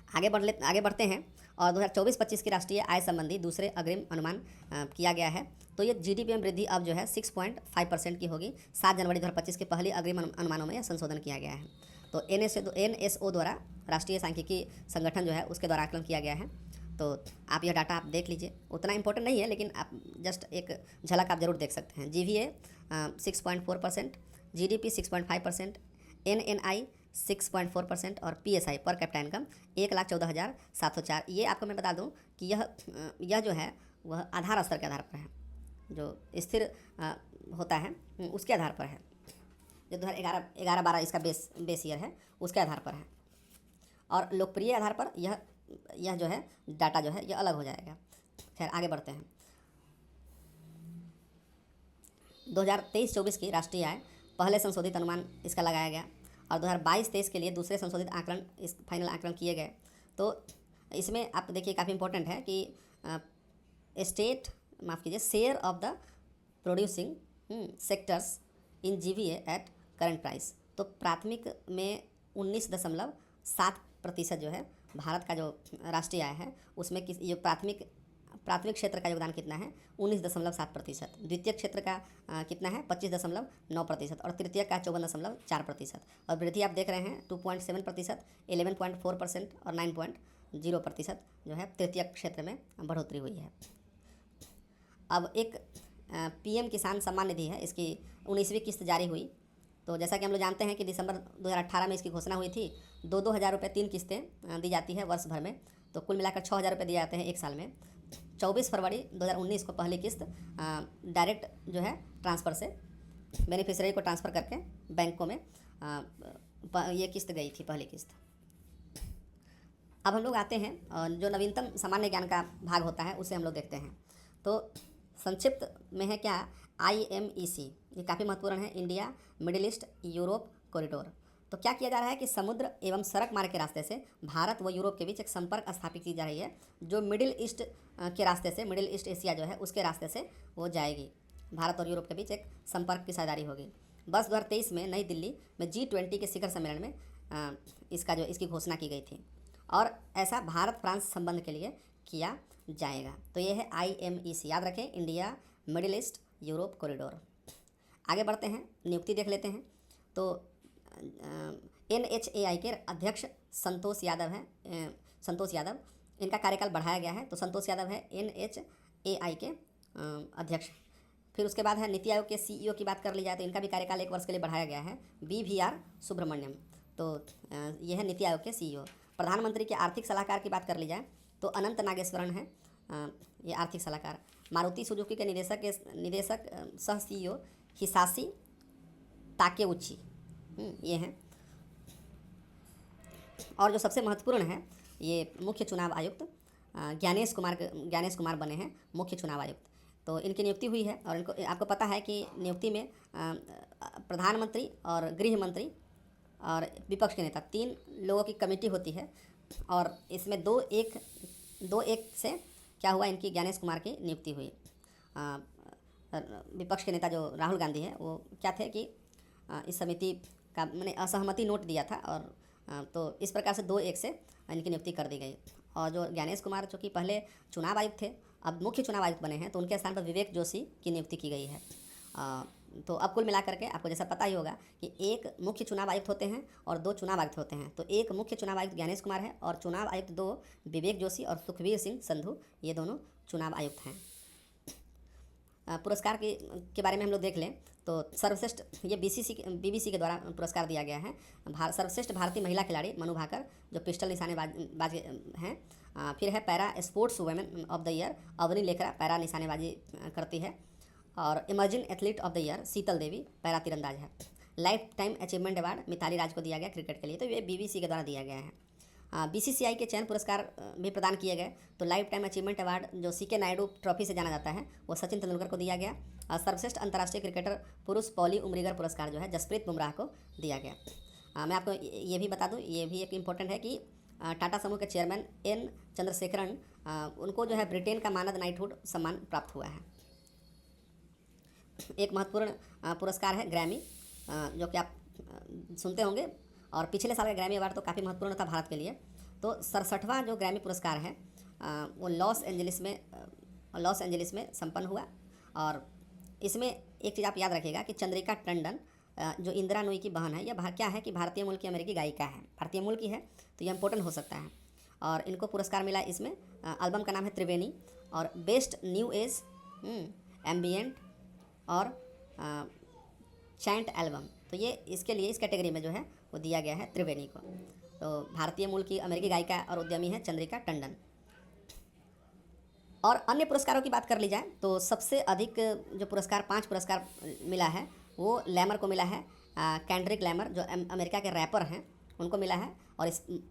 आगे बढ़ते हैं और 2024-25 की राष्ट्रीय आय संबंधी दूसरे अग्रिम अनुमान किया गया है। तो ये जीडीपी में वृद्धि अब जो है 6.5% की होगी। 7 जनवरी 2025 के पहले अग्रिम अनुमानों में यह संशोधन किया गया है। तो NSO द्वारा, राष्ट्रीय सांख्यिकी संगठन जो है, उसके द्वारा आकलन किया गया है। तो आप यह डाटा आप देख लीजिए, उतना इंपॉर्टेंट नहीं है, लेकिन आप जस्ट एक झलक आप जरूर देख सकते हैं। GVA 6.4%, GDP 6.5%, NNI 6.4% और PSI पर कैपिटा इनकम 1,14,704। ये आपको मैं बता दूं कि यह जो है वह आधार स्तर के आधार पर है, जो स्थिर होता है उसके आधार पर है, जो 2011-12 इसका बेस ईयर है उसके आधार पर है। और लोकप्रिय आधार पर यह जो है डाटा जो है यह अलग हो जाएगा। खैर आगे बढ़ते हैं। 2023-24 की राष्ट्रीय आय पहले संशोधित अनुमान इसका लगाया गया और 2022-23 के लिए दूसरे संशोधित आंकड़न इस फाइनल आंकड़न किए गए। तो इसमें आप देखिए काफ़ी इंपॉर्टेंट है कि स्टेट माफ़ कीजिए share of the producing sectors in GVA at current price. तो प्राथमिक में 19.7% जो है भारत का जो राष्ट्रीय आय है उसमें ये प्राथमिक क्षेत्र का योगदान कितना है 19.7%। द्वितीय क्षेत्र का कितना है 25.9% और तृतीय का 54.4%। और वृद्धि आप देख रहे हैं 2.7%, 11.4% और 9.0% जो है तृतीय क्षेत्र में बढ़ोतरी हुई है। अब एक पीएम किसान सम्मान निधि है, इसकी 19वीं किस्त जारी हुई। तो जैसा कि हम लोग जानते हैं कि दिसंबर 2018 में इसकी घोषणा हुई थी। 2,000 रुपये 3 किस्तें दी जाती है वर्ष भर में, तो कुल मिलाकर 6,000 रुपये दिए जाते हैं एक साल में। 24 फरवरी 2019 को पहली किस्त डायरेक्ट जो है ट्रांसफ़र से बेनिफिशियरी को ट्रांसफ़र करके बैंकों में ये किस्त गई थी, पहली किस्त। अब हम लोग आते हैं जो नवीनतम सामान्य ज्ञान का भाग होता है उसे हम लोग देखते हैं। तो संक्षिप्त में है क्या IMEC, ये काफ़ी महत्वपूर्ण है, India middle east Europe corridor. तो क्या किया जा रहा है कि समुद्र एवं सड़क मार्ग के रास्ते से भारत व यूरोप के बीच एक संपर्क स्थापित की जा रही है, जो मिडिल ईस्ट के रास्ते से, मिडिल ईस्ट एशिया जो है उसके रास्ते से वो जाएगी। भारत और यूरोप के बीच एक संपर्क की साझेदारी होगी। वर्ष 2023 में नई दिल्ली में G20 के शिखर सम्मेलन में इसकी घोषणा की गई थी और ऐसा भारत फ्रांस संबंध के लिए किया जाएगा। तो ये है IMEC, याद रखें, India middle east Europe corridor. आगे बढ़ते हैं, नियुक्ति देख लेते हैं। तो NHAI के अध्यक्ष संतोष यादव हैं, संतोष यादव, इनका कार्यकाल बढ़ाया गया है। तो संतोष यादव है NHAI के अध्यक्ष। फिर उसके बाद है नीति आयोग के CEO की बात कर ली जाए तो इनका भी कार्यकाल 1 वर्ष के लिए बढ़ाया गया है, BVR सुब्रमण्यम। तो यह है नीति आयोग के CEO। प्रधानमंत्री के आर्थिक सलाहकार की बात कर ली जाए तो अनंत नागेश्वरन है ये आर्थिक सलाहकार। मारुति सुजुकी के निदेशक सह CEO हिसाशी ताकेउची ये हैं। और जो सबसे महत्वपूर्ण है ये मुख्य चुनाव आयुक्त ज्ञानेश कुमार बने हैं मुख्य चुनाव आयुक्त। तो इनकी नियुक्ति हुई है और इनको आपको पता है कि नियुक्ति में प्रधानमंत्री और गृह मंत्री और विपक्ष के नेता 3 लोगों की कमेटी होती है और इसमें 2-1 से क्या हुआ, इनकी ज्ञानेश कुमार की नियुक्ति हुई। विपक्ष के नेता जो राहुल गांधी है वो क्या थे कि इस समिति का मैंने असहमति नोट दिया था और तो इस प्रकार से 2-1 से इनकी नियुक्ति कर दी गई। और जो ज्ञानेश कुमार जो कि पहले चुनाव आयुक्त थे अब मुख्य चुनाव आयुक्त बने हैं, तो उनके स्थान पर विवेक जोशी की नियुक्ति की गई है। तो अब कुल मिलाकर के आपको जैसा पता ही होगा कि 1 मुख्य चुनाव आयुक्त होते हैं और 2 चुनाव आयुक्त होते हैं। तो 1 मुख्य चुनाव आयुक्त ज्ञानेश कुमार है और चुनाव आयुक्त 2 विवेक जोशी और सुखबीर सिंह संधू, ये दोनों चुनाव आयुक्त हैं। पुरस्कार के बारे में हम लोग देख लें तो सर्वश्रेष्ठ ये BBC के द्वारा पुरस्कार दिया गया है। सर्वश्रेष्ठ भारतीय महिला खिलाड़ी मनु भाकर जो पिस्टल निशानेबाज हैं। फिर है para sports women of the year Avani Lekhara, para निशानेबाजी करती है। और emerging athlete of the year Sheetal Devi, para तीरंदाज है। Lifetime achievement award Mithali Raj को दिया गया क्रिकेट के लिए, तो ये BBC के द्वारा दिया गया है। BCCI के चयन पुरस्कार भी प्रदान किए गए। तो लाइफ टाइम अचीवमेंट अवार्ड जो CK नायडू ट्रॉफी से जाना जाता है वो सचिन तेंदुलकर को दिया गया। और सर्वश्रेष्ठ अंतर्राष्ट्रीय क्रिकेटर पुरुष पॉली उमरीगर पुरस्कार जो है जसप्रीत बुमराह को दिया गया। मैं आपको ये भी बता दूं, ये भी एक इम्पोर्टेंट है कि टाटा समूह के चेयरमैन N चंद्रशेखरन उनको जो है ब्रिटेन का मानद नाइटहुड सम्मान प्राप्त हुआ है। एक महत्वपूर्ण पुरस्कार है ग्रैमी जो कि आप सुनते होंगे और पिछले साल का ग्रैमी अवार्ड तो काफ़ी महत्वपूर्ण था भारत के लिए। तो 67वां जो ग्रैमी पुरस्कार है वो लॉस एंजलिस में संपन्न हुआ। और इसमें एक चीज़ आप याद रखिएगा कि चंद्रिका टंडन जो इंदिरा नूई की बहन है, यह क्या है कि भारतीय मूल की अमेरिकी गायिका है, भारतीय मूल की है, तो यह इंपॉर्टेंट हो सकता है। और इनको पुरस्कार मिला इसमें, एल्बम का नाम है त्रिवेणी और बेस्ट न्यू एज एम्बियंट और चैंट एल्बम, तो ये इसके लिए इस कैटेगरी में जो है वो दिया गया है त्रिवेणी को। तो भारतीय मूल की अमेरिकी गायिका और उद्यमी है चंद्रिका टंडन। और अन्य पुरस्कारों की बात कर ली जाए तो सबसे अधिक जो पुरस्कार 5 पुरस्कार मिला है वो लैमर को मिला है। कैंड्रिक लैमर जो अमेरिका के रैपर हैं उनको मिला है। और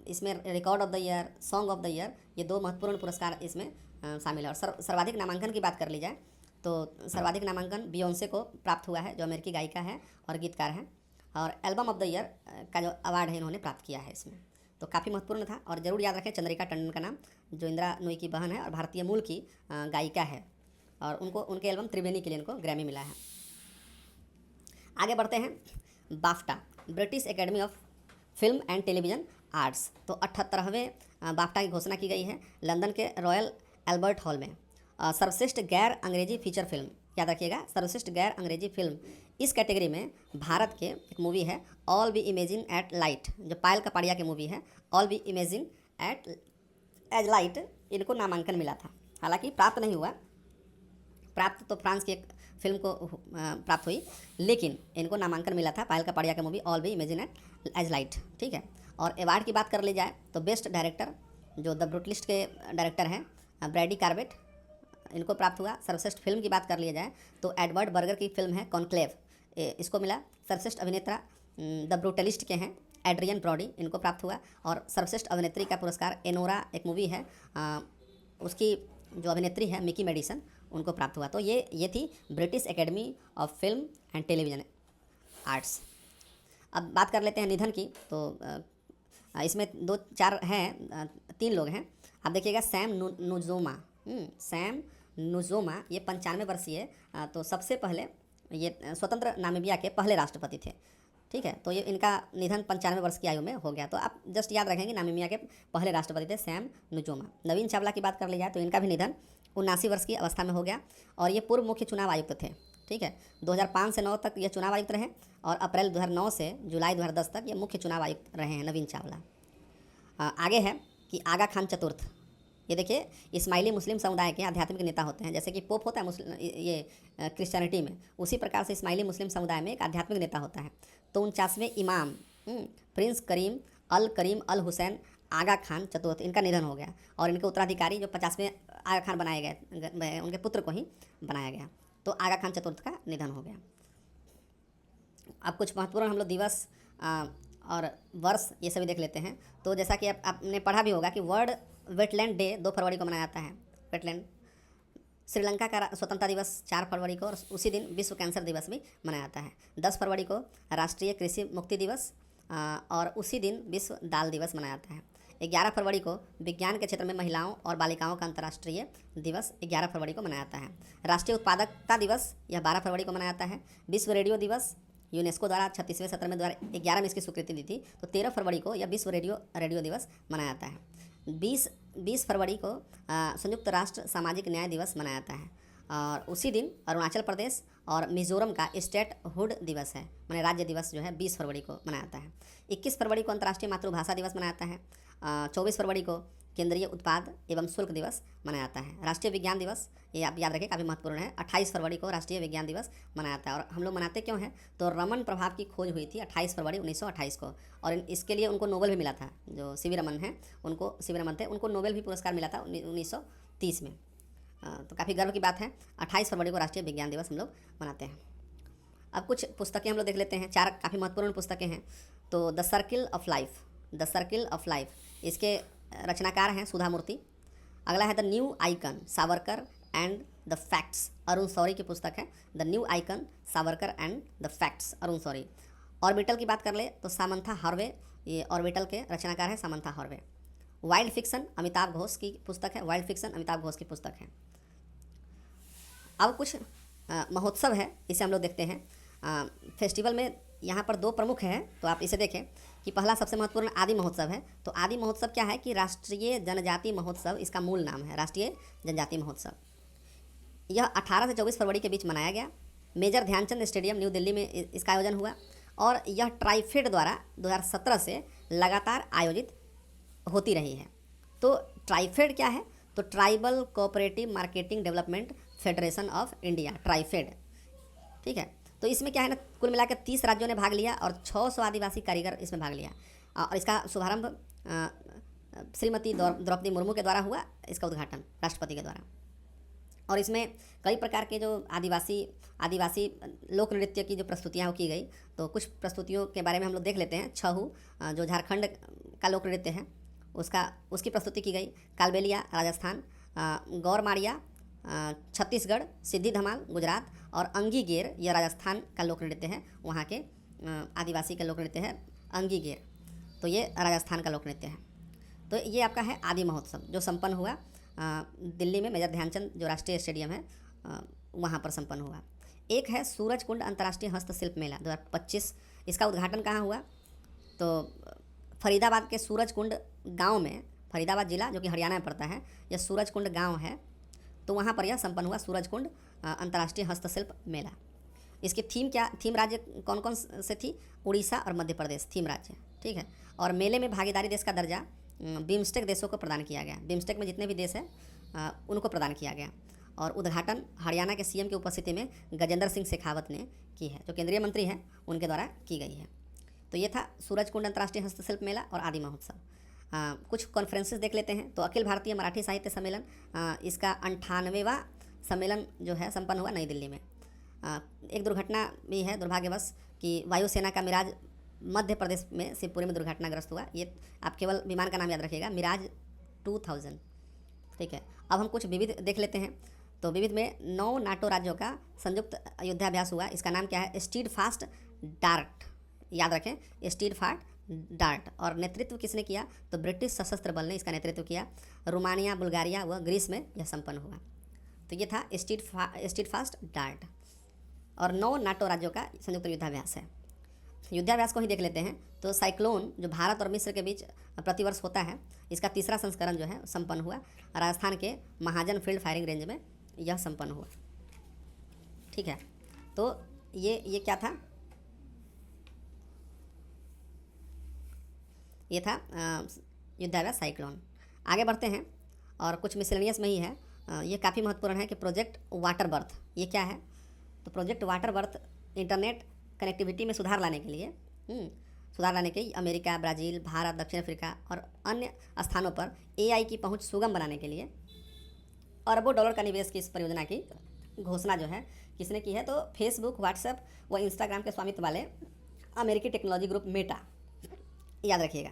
इसमें record of the year, song of the year, ये 2 महत्वपूर्ण पुरस्कार इसमें शामिल है। और सर्वाधिक नामांकन की बात कर ली जाए तो सर्वाधिक नामांकन बियोंसे को प्राप्त हुआ है, जो अमेरिकी गायिका है और गीतकार हैं। और एल्बम ऑफ द ईयर का जो अवार्ड है इन्होंने प्राप्त किया है इसमें, तो काफ़ी महत्वपूर्ण था। और ज़रूर याद रखें चंद्रिका टंडन का नाम, जो इंदिरा नूई की बहन है और भारतीय मूल की गायिका है, और उनको उनके एल्बम त्रिवेणी के लिए इनको ग्रैमी मिला है। आगे बढ़ते हैं, BAFTA, British academy of film and television arts. तो 78वें बाफ्टा की घोषणा की गई है लंदन के रॉयल एल्बर्ट हॉल में। सर्वश्रेष्ठ गैर अंग्रेजी फीचर फिल्म, याद रखिएगा, सर्वश्रेष्ठ गैर अंग्रेजी फिल्म, इस कैटेगरी में भारत के एक मूवी है all we imagine as light, जो पायल कपाड़िया की मूवी है, all we imagine at as light, इनको नामांकन मिला था। हालांकि प्राप्त नहीं हुआ, प्राप्त तो फ्रांस की एक फिल्म को प्राप्त हुई, लेकिन इनको नामांकन मिला था पायल कपाड़िया की movie all we imagine at as light, ठीक है। और अवार्ड की बात कर ली जाए तो बेस्ट डायरेक्टर, जो द ब्रूटलिस्ट के डायरेक्टर हैं ब्रैडी कार्बेट, इनको प्राप्त हुआ। सर्वश्रेष्ठ फिल्म की बात कर लिया जाए तो एडवर्ड बर्गर की फिल्म है कॉन्क्लेव, इसको मिला। सर्वश्रेष्ठ अभिनेता द ब्रूटलिस्ट के हैं एड्रियन ब्रॉडी, इनको प्राप्त हुआ। और सर्वश्रेष्ठ अभिनेत्री का पुरस्कार एनोरा, एक मूवी है उसकी जो अभिनेत्री है मिकी मेडिसन, उनको प्राप्त हुआ। तो ये थी British academy of film and television arts. अब बात कर लेते हैं निधन की, तो इसमें 2-4 हैं, 3 लोग हैं। आप देखिएगा सैम नुजोमा, सैम नुजोमा, ये 95 वर्षीय, तो सबसे पहले ये स्वतंत्र नामीबिया के पहले राष्ट्रपति थे, ठीक है। तो ये इनका निधन 95 वर्ष की आयु में हो गया। तो आप जस्ट याद रखेंगे नामीबिया के पहले राष्ट्रपति थे सैम नुजोमा। नवीन चावला की बात कर ली जाए तो इनका भी निधन 79 वर्ष की अवस्था में हो गया, और ये पूर्व मुख्य चुनाव आयुक्त थे, ठीक है। 2005 से 9 तक ये चुनाव आयुक्त रहे, और अप्रैल 2009 से जुलाई 2010 तक ये मुख्य चुनाव आयुक्त रहे हैं नवीन चावला। आगे है कि आगा खान चतुर्थ, ये देखिए इस्माइली मुस्लिम समुदाय के आध्यात्मिक नेता होते हैं, जैसे कि पोप होता है ये क्रिश्चियनिटी में, उसी प्रकार से इस्माइली मुस्लिम समुदाय में एक आध्यात्मिक नेता होता है। तो 49वें इमाम प्रिंस करीम अल हुसैन आगा खान चतुर्थ, इनका निधन हो गया, और इनके उत्तराधिकारी जो 50वें आगा खान बनाए गए, उनके पुत्र को ही बनाया गया। तो आगा खान चतुर्थ का निधन हो गया। अब कुछ महत्वपूर्ण हम लोग दिवस और वर्ष ये सभी देख लेते हैं। तो जैसा कि आपने पढ़ा भी होगा कि वर्ल्ड वेटलैंड डे 2 फरवरी को मनाया जाता है। वेटलैंड, श्रीलंका का स्वतंत्रता दिवस 4 फरवरी को, और उसी दिन विश्व कैंसर दिवस भी मनाया जाता है। 10 फरवरी को राष्ट्रीय कृषि मुक्ति दिवस, और उसी दिन विश्व दाल दिवस मनाया जाता है। 11 फरवरी को विज्ञान के क्षेत्र में महिलाओं और बालिकाओं का अंतर्राष्ट्रीय दिवस 11 फरवरी को मनाया जाता है। राष्ट्रीय उत्पादकता दिवस, यह 12 फरवरी को मनाया जाता है। विश्व रेडियो दिवस, यूनेस्को द्वारा 36वें सत्र में 2011 में इसकी स्वीकृति दी थी, तो 13 फरवरी को यह विश्व रेडियो दिवस मनाया जाता है। 20 फरवरी को संयुक्त राष्ट्र सामाजिक न्याय दिवस मनाया जाता है, और उसी दिन अरुणाचल प्रदेश और मिजोरम का स्टेटहुड दिवस है, माने राज्य दिवस जो है 20 फरवरी को मनाया जाता है। 21 फरवरी को अंतर्राष्ट्रीय मातृभाषा दिवस मनाया जाता है। 24 फरवरी को केंद्रीय उत्पाद एवं शुल्क दिवस मनाया जाता है। राष्ट्रीय विज्ञान दिवस, ये आप याद रखें, काफ़ी महत्वपूर्ण है। 28 फरवरी को राष्ट्रीय विज्ञान दिवस मनाया जाता है। और हम लोग मनाते क्यों हैं, तो रमन प्रभाव की खोज हुई थी 28 फरवरी 1928 को, और इसके लिए उनको नोबेल भी मिला था। जो सीवी रमन थे, उनको नोबेल भी पुरस्कार मिला था 1930 में। तो काफ़ी गर्व की बात है। 28 फरवरी को राष्ट्रीय विज्ञान दिवस हम लोग मनाते हैं। अब कुछ पुस्तकें हम लोग देख लेते हैं, 4 काफ़ी महत्वपूर्ण पुस्तकें हैं। तो द सर्किल ऑफ लाइफ, इसके रचनाकार हैं सुधा मूर्ति। अगला है the new icon, Savarkar and the facts, Arun Shourie की पुस्तक है the new icon, Savarkar and the facts, Arun Shourie. Orbital की बात कर ले तो सामंथा हार्वे, ये ऑर्बिटल के रचनाकार है Samantha Harvey. Wild fiction, Amitabh Ghosh की पुस्तक है, वाइल्ड फिक्शन अमिताभ घोष की पुस्तक है। अब कुछ महोत्सव है, इसे हम लोग देखते हैं। फेस्टिवल में यहाँ पर 2 प्रमुख हैं, तो आप इसे देखें कि पहला सबसे महत्वपूर्ण आदि महोत्सव है। तो आदि महोत्सव क्या है कि राष्ट्रीय जनजाति महोत्सव, इसका मूल नाम है राष्ट्रीय जनजाति महोत्सव। यह 18 से 24 फरवरी के बीच मनाया गया। Major Dhyan Chand stadium new Delhi में इसका आयोजन हुआ, और यह ट्राइफेड द्वारा 2017 से लगातार आयोजित होती रही है। तो ट्राइफेड क्या है, तो tribal cooperative marketing development federation of India, TRIFED, ठीक है। तो इसमें क्या है ना, कुल मिलाकर 30 राज्यों ने भाग लिया, और 600 आदिवासी कारीगर इसमें भाग लिया। और इसका शुभारंभ श्रीमती द्रौपदी मुर्मू के द्वारा हुआ, इसका उद्घाटन राष्ट्रपति के द्वारा। और इसमें कई प्रकार के जो आदिवासी आदिवासी लोक नृत्य की जो प्रस्तुतियाँ की गई, तो कुछ प्रस्तुतियों के बारे में हम लोग देख लेते हैं। छहू जो झारखंड का लोक नृत्य है उसकी प्रस्तुति की गई। कालबेलिया राजस्थान, गौरमाड़िया छत्तीसगढ़, सिद्धि धमाल गुजरात और अंगी गेर यह राजस्थान का लोक नृत्य है। वहाँ के आदिवासी का लोक नृत्य है अंगी गेर, तो ये राजस्थान का लोक नृत्य है। तो ये आपका है आदि महोत्सव जो संपन्न हुआ दिल्ली में मेजर ध्यानचंद जो राष्ट्रीय स्टेडियम है वहाँ पर संपन्न हुआ। एक है सूरज कुंड अंतर्राष्ट्रीय हस्तशिल्प मेला 2025। इसका उद्घाटन कहाँ हुआ? तो फरीदाबाद के सूरज कुंड गांव में, फरीदाबाद जिला जो कि हरियाणा में पड़ता है, यह सूरज कुंड गांव है, तो वहाँ पर यह संपन्न हुआ सूरज कुंड अंतर्राष्ट्रीय हस्तशिल्प मेला। इसकी थीम क्या, थीम राज्य कौन कौन से थी? उड़ीसा और मध्य प्रदेश थीम राज्य, ठीक है। और मेले में भागीदारी देश का दर्जा बिम्स्टेक देशों को प्रदान किया गया। बिम्स्टेक में जितने भी देश हैं उनको प्रदान किया गया। और उद्घाटन हरियाणा के सीएम की उपस्थिति में गजेंद्र सिंह शेखावत ने की है, जो केंद्रीय मंत्री हैं उनके द्वारा की गई है। तो ये था सूरज कुंड अंतर्राष्ट्रीय हस्तशिल्प मेला और आदि महोत्सव। कुछ कॉन्फ्रेंसेस देख लेते हैं। तो अखिल भारतीय मराठी साहित्य सम्मेलन, इसका 98वां सम्मेलन जो है संपन्न हुआ नई दिल्ली में। एक दुर्घटना भी है दुर्भाग्यवश कि वायुसेना का मिराज मध्य प्रदेश में शिवपुरी में दुर्घटनाग्रस्त हुआ। ये आप केवल विमान का नाम याद रखिएगा, मिराज 2000, ठीक है। अब हम कुछ विविध देख लेते हैं। तो विविध में 9 नाटो राज्यों का संयुक्त युद्धाभ्यास हुआ। इसका नाम क्या है? स्टीड फास्ट डार्ट, याद रखें, स्टीड फास्ट डार्ट। और नेतृत्व किसने किया? तो ब्रिटिश सशस्त्र बल ने इसका नेतृत्व किया। रोमानिया, बुल्गारिया व ग्रीस में यह संपन्न हुआ। तो ये था स्टीड फास्ट डार्ट और 9 नाटो राज्यों का संयुक्त युद्धाभ्यास है। युद्धाभ्यास को ही देख लेते हैं। तो साइक्लोन जो भारत और मिस्र के बीच प्रतिवर्ष होता है, इसका तीसरा संस्करण जो है संपन्न हुआ। राजस्थान के महाजन फील्ड फायरिंग रेंज में यह संपन्न हुआ, ठीक है। तो ये क्या था? ये था युद्धाभ्यास साइक्लोन। आगे बढ़ते हैं और कुछ मिसलेनियस में ही है। ये काफ़ी महत्वपूर्ण है कि प्रोजेक्ट वाटर बर्थ, ये क्या है? तो project water birth internet connectivity में सुधार लाने के लिए अमेरिका, ब्राज़ील, भारत, दक्षिण अफ्रीका और अन्य स्थानों पर एआई की पहुंच सुगम बनाने के लिए अरबों डॉलर का निवेश की इस परियोजना की घोषणा जो है किसने की है? तो फेसबुक, व्हाट्सएप व इंस्टाग्राम के स्वामित्व वाले अमेरिकी टेक्नोलॉजी ग्रुप मेटा, याद रखिएगा,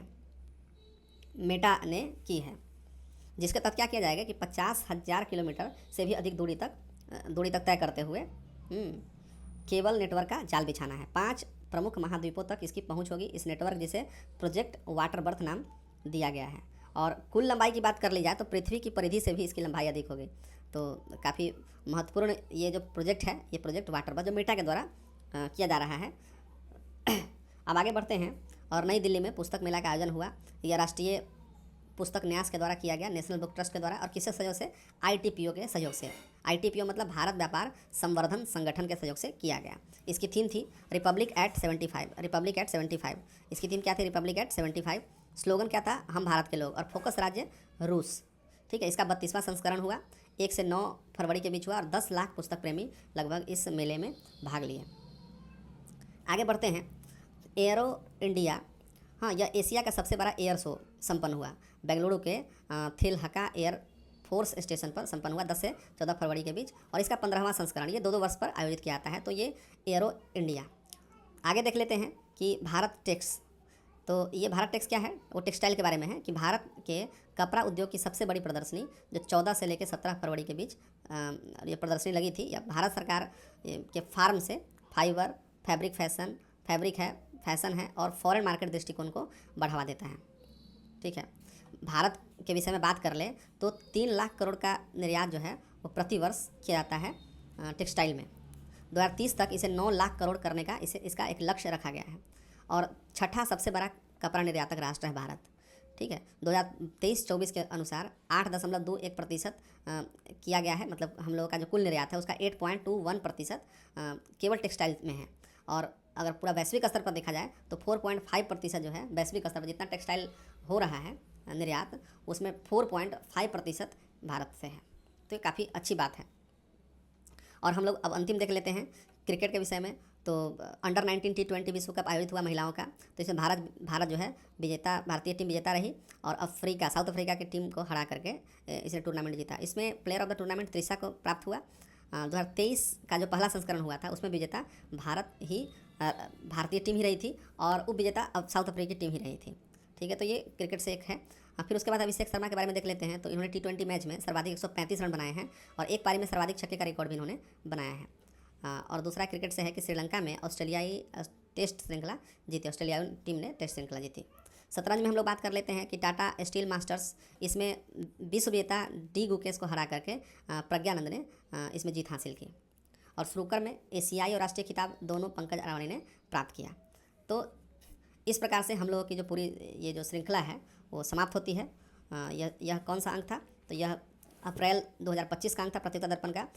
मेटा ने की है। जिसके तहत क्या किया जाएगा कि 50,000 किलोमीटर से भी अधिक दूरी तक तय करते हुए केबल नेटवर्क का जाल बिछाना है। 5 प्रमुख महाद्वीपों तक इसकी पहुंच होगी। इस नेटवर्क जिसे प्रोजेक्ट वाटर बर्थ नाम दिया गया है। और कुल लंबाई की बात कर ली जाए तो पृथ्वी की परिधि से भी इसकी लंबाई अधिक होगी। तो काफ़ी महत्वपूर्ण ये जो प्रोजेक्ट है, ये प्रोजेक्ट वाटर बर्थ जो मेटा के द्वारा किया जा रहा है। अब आगे बढ़ते हैं और नई दिल्ली में पुस्तक मेला का आयोजन हुआ। यह राष्ट्रीय पुस्तक न्यास के द्वारा किया गया, नेशनल बुक ट्रस्ट के द्वारा, और किसके सहयोग से? आईटीपीओ के सहयोग से। आईटीपीओ मतलब भारत व्यापार संवर्धन संगठन के सहयोग से किया गया। इसकी थीम थी रिपब्लिक एट 75, रिपब्लिक एट 75। इसकी थीम क्या थी? Republic eight 75। स्लोगन क्या था? हम भारत के लोग। और फोकस राज्य रूस, ठीक है। इसका 32वां संस्करण हुआ, 1 से 9 फरवरी के बीच हुआ और 10 लाख पुस्तक प्रेमी लगभग इस मेले में भाग लिए। आगे बढ़ते हैं। एयरो इंडिया, हाँ, यह एशिया का सबसे बड़ा एयर शो संपन्न हुआ। बेंगलुरु के थिलहका एयर फोर्स स्टेशन पर संपन्न हुआ 10 से 14 फरवरी के बीच। और इसका 15वां संस्करण ये 2-2 वर्ष पर आयोजित किया जाता है। तो ये एयरो इंडिया। आगे देख लेते हैं कि भारत टेक्स। तो ये भारत टेक्स क्या है? वो टेक्सटाइल के बारे में है कि भारत के कपड़ा उद्योग की सबसे बड़ी प्रदर्शनी जो 14 से लेकर 17 फरवरी के बीच ये प्रदर्शनी लगी थी। या भारत सरकार के फार्म से फाइबर, फैशन है और फॉरेन मार्केट दृष्टिकोण को बढ़ावा देता है, ठीक है। भारत के विषय में बात कर ले तो 3 लाख करोड़ का निर्यात जो है वो प्रतिवर्ष किया जाता है टेक्सटाइल में। 2030 तक इसे 9 लाख करोड़ करने का इसका एक लक्ष्य रखा गया है। और 6ठा सबसे बड़ा कपड़ा निर्यातक राष्ट्र है भारत, ठीक है। 2023-24 के अनुसार 8.21% किया गया है। मतलब हम लोगों का जो कुल निर्यात है उसका 8.21% केवल टेक्सटाइल में है। और अगर पूरा वैश्विक स्तर पर देखा जाए तो 4.5% जो है वैश्विक स्तर पर जितना टेक्सटाइल हो रहा है निर्यात, उसमें 4.5% भारत से है। तो ये काफ़ी अच्छी बात है। और हम लोग अब अंतिम देख लेते हैं क्रिकेट के विषय में। तो अंडर 19 T20 विश्व कप आयोजित हुआ महिलाओं का। तो इसमें भारत जो है विजेता, भारतीय टीम विजेता रही और साउथ अफ्रीका की टीम को हरा करके इसने टूर्नामेंट जीता। इसमें player of the tournament Trisha को प्राप्त हुआ। 2023 का जो पहला संस्करण हुआ था उसमें विजेता भारतीय टीम ही रही थी और उप विजेता साउथ अफ्रीकी टीम ही रही थी। ठीक है, तो ये क्रिकेट से एक है। फिर उसके बाद अभिषेक शर्मा के बारे में देख लेते हैं। तो इन्होंने T20 मैच में सर्वाधिक 135 रन बनाए हैं और एक पारी में सर्वाधिक छक्के का रिकॉर्ड भी इन्होंने बनाया है। और दूसरा क्रिकेट से है कि श्रीलंका में ऑस्ट्रेलियाई टेस्ट श्रृंखला जीती, ऑस्ट्रेलियाई टीम ने टेस्ट श्रृंखला जीती। शतरंज में हम लोग बात कर लेते हैं कि टाटा स्टील मास्टर्स, इसमें विश्व विजेता डी गुकेश को हरा करके प्रज्ञानंद ने इसमें जीत हासिल की। और स्नूकर में एशियाई और राष्ट्रीय खिताब दोनों पंकज अडवाणी ने प्राप्त किया। तो इस प्रकार से हम लोगों की जो पूरी ये जो श्रृंखला है वो समाप्त होती है। यह कौन सा अंक था? तो यह अप्रैल 2025 का अंक था प्रतियोगिता दर्पण का।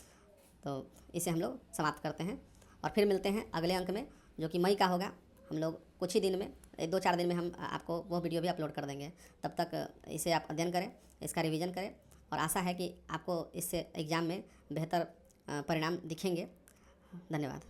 तो इसे हम लोग समाप्त करते हैं और फिर मिलते हैं अगले अंक में जो कि मई का होगा। हम लोग कुछ ही दिन में, 2-4 दिन में हम आपको वो वीडियो भी अपलोड कर देंगे। तब तक इसे आप अध्ययन करें, इसका रिवीजन करें और आशा है कि आपको इससे एग्ज़ाम में बेहतर परिणाम दिखेंगे। धन्यवाद।